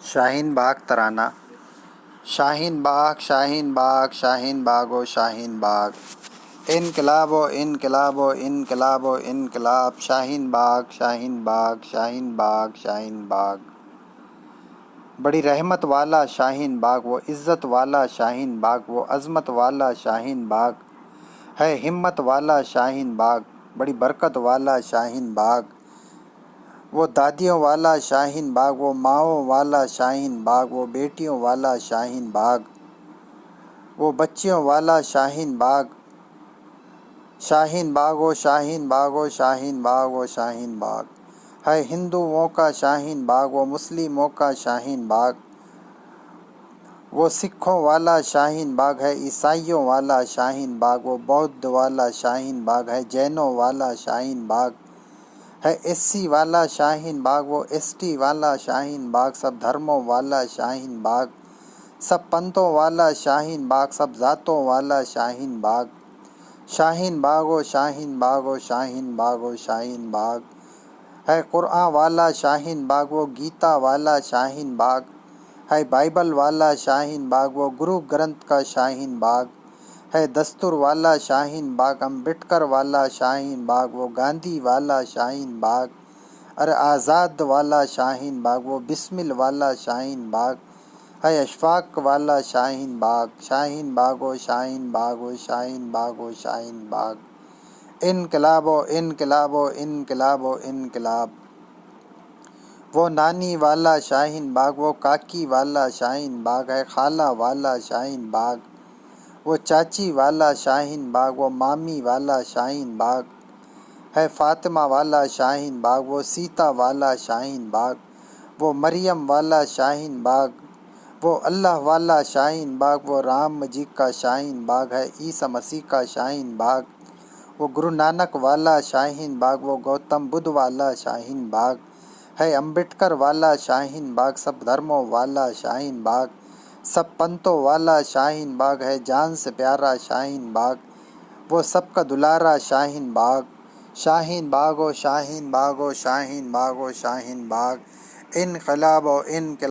شاہین باغ ترانہ۔ شاہین باغ شاہین باغ شاہین باغ و شاہین باغ، انقلاب و انقلاب و انقلاب و انقلاب، شاہین باغ شاہین باغ شاہین باغ شاہین باغ۔ بڑی رحمت والا شاہین باغ، وہ عزت والا شاہین باغ، وہ عظمت والا شاہین باغ ہے، ہمت والا شاہین باغ، بڑی برکت والا شاہین باغ، وہ دادیوں والا شاہین باغ، وہ ماؤں والا شاہین باغ، وہ بیٹیوں والا شاہین باغ، وہ بچیوں والا شاہین باغ، شاہین باغ و شاہین باغ و شاہین باغ و شاہین باغ ہے، ہندوؤں کا شاہین باغ، وہ مسلموں کا شاہین باغ، وہ سکھوں والا شاہین باغ ہے، عیسائیوں والا شاہین باغ، وہ بودھ والا شاہین باغ ہے، جینوں والا شاہین باغ ہے، ایس سی والا شاہین باغ، وہ ایس ٹی والا شاہین باغ، سب دھرموں والا شاہین باغ، سب پنتوں والا شاہین باغ، سب ذاتوں والا شاہین باغ، شاہین باغ و شاہین باغ و شاہین باغ و شاہین باغ ہے، قرآن والا شاہین باغ، وہ گیتا والا شاہین باغ ہے، بائبل والا شاہین باغ، وہ گرو گرنتھ کا شاہین باغ ہے، دستور والا شاہین باغ، امبیڈکر والا شاہین باغ، وہ گاندھی والا شاہین باغ، آزاد والا شاہین باغ، وہ بسمل والا شاہین باغ ہے، اشفاق والا شاہین باغ، شاہین باغ و شاہین باغ و شاہین باغ و شاہین باغ، انقلاب و انقلاب و انقلاب و انقلاب۔ وہ نانی والا شاہین باغ، وہ کاکی والا شاہین باغ ہے، خالہ والا شاہین باغ، وہ چاچی والا شاہین باغ، وہ مامی والا شاہین باغ ہے، فاطمہ والا شاہین باغ، وہ سیتا والا شاہین باغ، وہ مریم والا شاہین باغ، وہ اللہ والا شاہین باغ، وہ رام جی کا شاہین باغ ہے، عیسی مسیح کا شاہین باغ، وہ گرو نانک والا شاہین باغ، وہ گوتم بدھ والا شاہین باغ ہے، امبیڈکر والا شاہین باغ، سب دھرموں والا شاہین باغ، سب پنتوں والا شاہین باغ ہے، جان سے پیارا شاہین باغ، وہ سب کا دلارا شاہین باغ، شاہین باغ و شاہین باغ و شاہین باغ و شاہین باغ، انقلاب و انقلاب۔